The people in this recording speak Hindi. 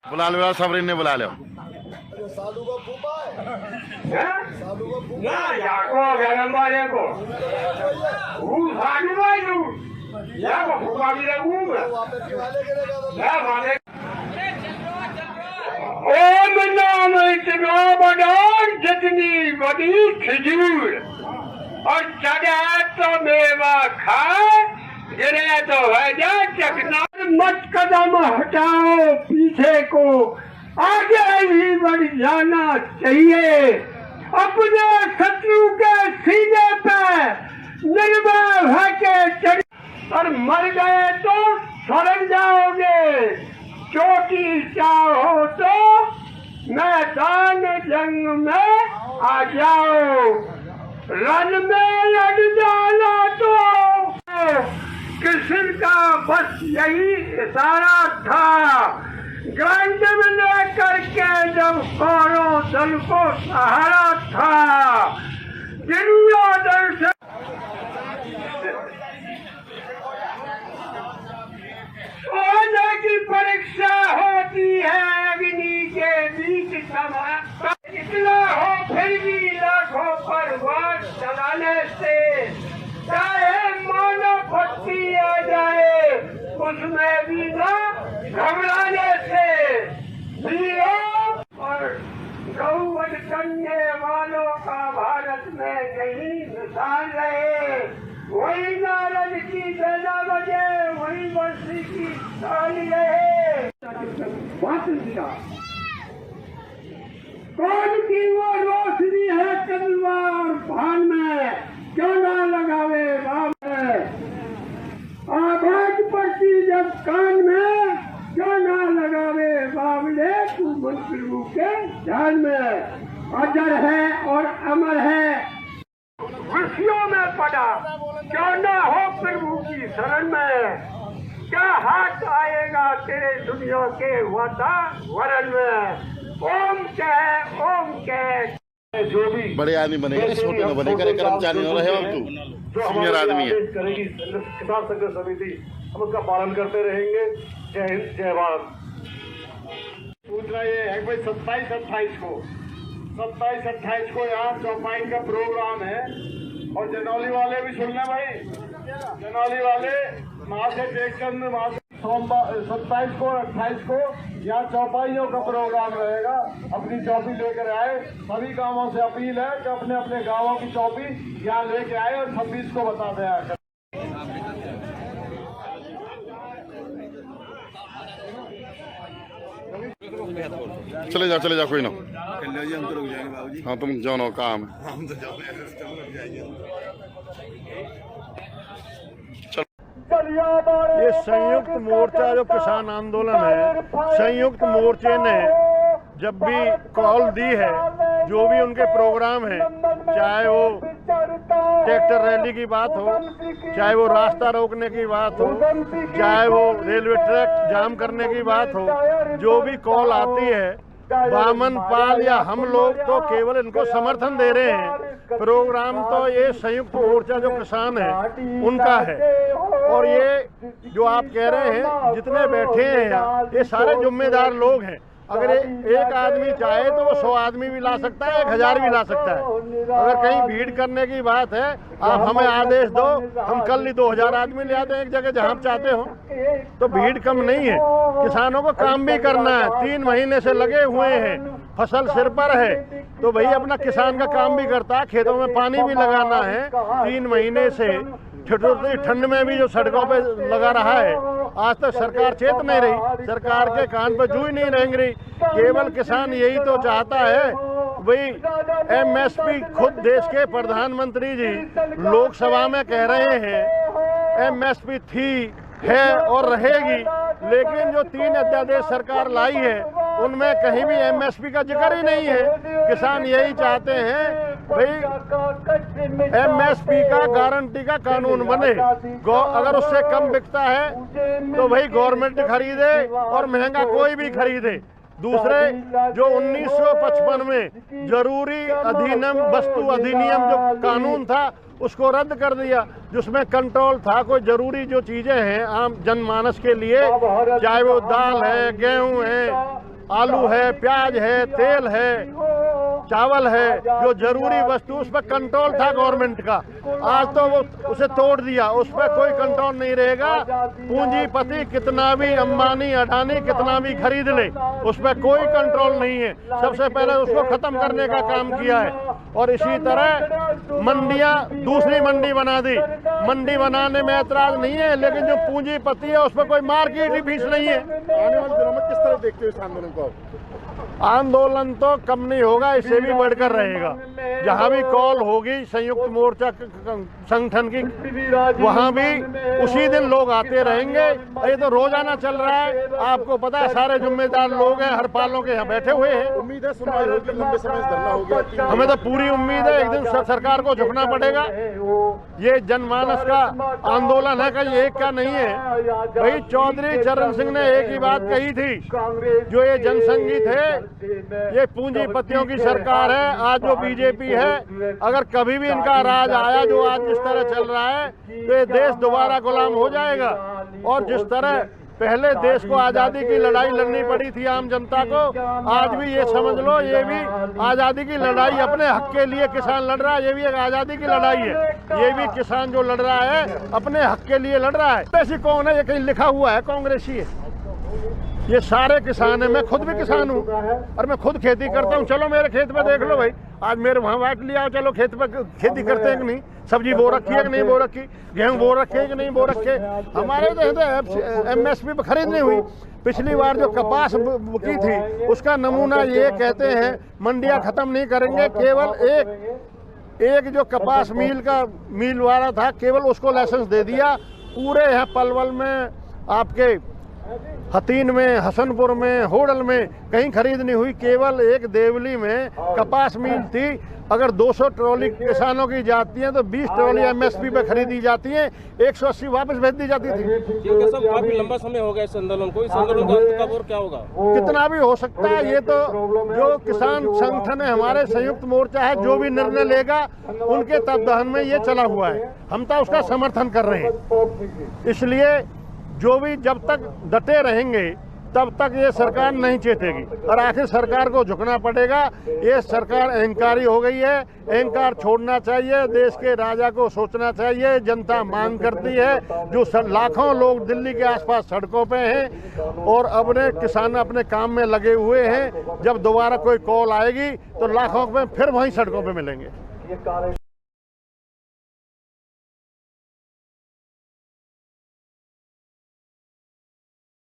बुला लो सबरीन ने बुला लो साधु का फूफा है साधु का फूफा ना याको गरमाले को वो साधु भाई तू या को फूफा भी लगू वापस वाले करेगा ना वाले ओम नाम इतना बड़ा जितनी बड़ी खजूर और चढ़ा तो मेवा खाए गिरे तो है जा चकना मत कदम हटाओ पीछे को आगे ही बढ़ जाना चाहिए अपने शत्रु के सीने पे निर्भय होके चढ़ और मर गए तो सड़ जाओगे चोटी चाहो तो मैदान जंग में आ जाओ रण में लड़ जाना तो कृष्ण का बस यही इशारा था ग्रांड में लेकर के जब कौरव दल को सहारा था दुर्योधन से सोने की परीक्षा होती है अग्नि के बीच इतना हो फिर भी लाखों पर वार चलाने से चाहे मानो भक्ति आ जाए उसमें भी ना घबराने से वीरों और गौवध करने वालों का भारत में कहीं मिसाल रहे वही नारद की सेना बजे वही बंसी की ताली रहे कौन की वो रोशनी है तलवार भान में क्यों ना लगावे बाप आवाज पड़ती जब कान में क्यों ना लगावे बाबले तू मंत्रु के ध्यान में अजर है और अमर है खुशियों में पड़ा क्यों ना हो प्रभु की शरण में क्या हाथ आएगा तेरे दुनिया के वातावरण में ओम कह जो भी बड़े आदमी बनेगा छोटे न बने करे कर्मचारी न रहे अब तू सीनियर आदमी है करेगी किसान संघर्ष समिति हम उसका पालन करते रहेंगे। जय हिंद जय भारत। सूचना ये है भाई 27-28 को यहाँ चौपाई का प्रोग्राम है और जनौली वाले भी सुन लें भाई जनौली वाले वहाँ से टेकचंद वहाँ से सोमवार 27 को 28 को यहाँ चौपाइयों का प्रोग्राम रहेगा। अपनी चौपी लेकर आए सभी गांवों से अपील है कि अपने अपने गांवों की चौपी यहाँ लेके आए और 26 को बता दें आकर। चले जाओ कोई ना हम तो रुक जाएंगे बाबूजी। हाँ तुम जाओ ना काम हम तो जाएंगे। ये संयुक्त मोर्चा जो किसान आंदोलन है संयुक्त मोर्चे ने जब भी कॉल दी है जो भी उनके प्रोग्राम है चाहे वो ट्रैक्टर रैली की बात हो चाहे वो रास्ता रोकने की बात हो चाहे वो रेलवे ट्रैक जाम करने की बात हो जो भी कॉल आती है बामन पाल या हम लोग तो केवल इनको समर्थन दे रहे हैं। प्रोग्राम तो ये संयुक्त मोर्चा जो किसान है उनका है और ये जो आप कह रहे हैं जितने बैठे हैं यहाँ ये सारे जिम्मेदार लोग हैं। अगर एक आदमी चाहे तो वो 100 आदमी भी ला सकता है 1000 भी ला सकता है। अगर कहीं भीड़ करने की बात है आप हमें आदेश दो हम कल ही 2000 आदमी ले आते हैं एक जगह जहाँ आप चाहते हो। तो भीड़ कम नहीं है किसानों को काम भी करना है 3 महीने से लगे हुए हैं फसल सिर पर है तो भाई अपना किसान का काम भी करता है खेतों में पानी भी लगाना है 3 महीने से ठंड में भी जो सड़कों पे लगा रहा है आज तक सरकार चेत नहीं रही सरकार के कान पर जू ही नहीं रहेंगी रही। केवल किसान यही तो चाहता है भाई MSP खुद देश के प्रधानमंत्री जी लोकसभा में कह रहे हैं MSP थी है और रहेगी लेकिन जो 3 अध्यादेश सरकार लाई है उनमें कहीं भी MSP का जिक्र ही नहीं है। किसान यही चाहते हैं भाई MSP का गारंटी का कानून बने अगर उससे कम बिकता है तो भाई गवर्नमेंट खरीदे और महंगा कोई भी खरीदे दूसरे जो 1955 में जरूरी अधिनियम वस्तु अधिनियम जो कानून था उसको रद्द कर दिया, जिसमें कंट्रोल था। कोई जरूरी जो चीजें हैं आम जनमानस के लिए, चाहे वो दाल है, गेहूं है, आलू है, प्याज है, तेल है, चावल है, जो जरूरी वस्तु, उस पर कंट्रोल था गवर्नमेंट का। आज तो वो उसे तोड़ दिया, उस पर कोई कंट्रोल नहीं रहेगा। पूंजीपति कितना भी अंबानी अडानी कितना भी खरीद ले, उस पर कोई कंट्रोल नहीं है। सबसे पहले उसको खत्म करने का काम किया है। और इसी तरह मंडियां दूसरी मंडी बना दी। मंडी बनाने में ऐतराज नहीं है, लेकिन जो पूंजीपति है उस पर कोई मार्केट ही फीस नहीं है। आने वाले दिनों में किस तरह देखते हो इस आंदोलन को? आंदोलन तो कम नहीं होगा, इससे भी बढ़कर रहेगा। जहां भी कॉल होगी संयुक्त मोर्चा संगठन की, वहां भी उसी दिन लोग आते रहेंगे। ये तो रोजाना चल रहा है, आपको पता है। सारे जिम्मेदार लोग हैं, हर पालों के यहाँ बैठे हुए हैं। उम्मीद है सुनवाई होगी, लंबे समय से धरना हो गया। हमें तो पूरी उम्मीद है एक दिन सरकार को झुकना पड़ेगा। ये जनमानस का आंदोलन है, कहीं एक का नहीं है भाई। चौधरी चरण सिंह ने एक ही बात कही थी, जो ये जनसंघी थे, ये पूंजीपतियों की सरकार है। आज जो बीजेपी है, अगर कभी भी इनका राज आया जो आज जिस तरह चल रहा है, तो ये देश दोबारा गुलाम हो जाएगा। और जिस तरह पहले देश को आज़ादी की लड़ाई लड़नी पड़ी थी आम जनता को, आज भी ये समझ लो, ये भी आज़ादी की लड़ाई अपने हक के लिए किसान लड़ रहा है। ये भी एक आज़ादी की लड़ाई है। ये भी किसान जो लड़ रहा है अपने हक के लिए लड़ रहा है। वैसे कौन है? ये कहीं लिखा हुआ है कांग्रेसी है। ये सारे किसान हैं, मैं खुद भी किसान हूँ और मैं खुद खेती करता हूँ। चलो मेरे खेत में देख लो भाई, आज मेरे वहाँ बांट लिया। चलो खेत पे खेती करते हैं कि नहीं, सब्जी बो रखी है कि नहीं बो रखी, गेहूँ बो रखे है कि नहीं बो रखे। हमारे तो MSP पे खरीद नहीं हुई। पिछली बार जो कपास की थी उसका नमूना ये कहते हैं मंडियाँ खत्म नहीं करेंगे, केवल एक जो कपास मिल वाला था, केवल उसको लाइसेंस दे दिया। पूरे यहाँ पलवल में, आपके हतीन में, हसनपुर में, होडल में कहीं खरीद नहीं हुई। केवल एक देवली में कपास मिल थी। अगर 200 ट्रॉली किसानों की जाती हैं तो 20 ट्रॉली MSP पे खरीदी जाती हैं, 180 वापस भेज दी जाती थी। काफी लंबा समय हो गया इस आंदोलन को। इस आंदोलन का अंत कब और क्या होगा? कितना भी हो सकता है। ये तो जो किसान संगठन है, हमारे संयुक्त मोर्चा है, जो भी निर्णय लेगा उनके तत्वाधान में ये चला हुआ है। हम तो उसका समर्थन कर रहे हैं। इसलिए जो भी जब तक डटे रहेंगे तब तक ये सरकार नहीं चेतेगी, और आखिर सरकार को झुकना पड़ेगा। ये सरकार अहंकारी हो गई है, अहंकार छोड़ना चाहिए। देश के राजा को सोचना चाहिए। जनता मांग करती है, जो लाखों लोग दिल्ली के आसपास सड़कों पे हैं और अपने किसान अपने काम में लगे हुए हैं। जब दोबारा कोई कॉल आएगी तो लाखों में फिर वहीं सड़कों पे मिलेंगे।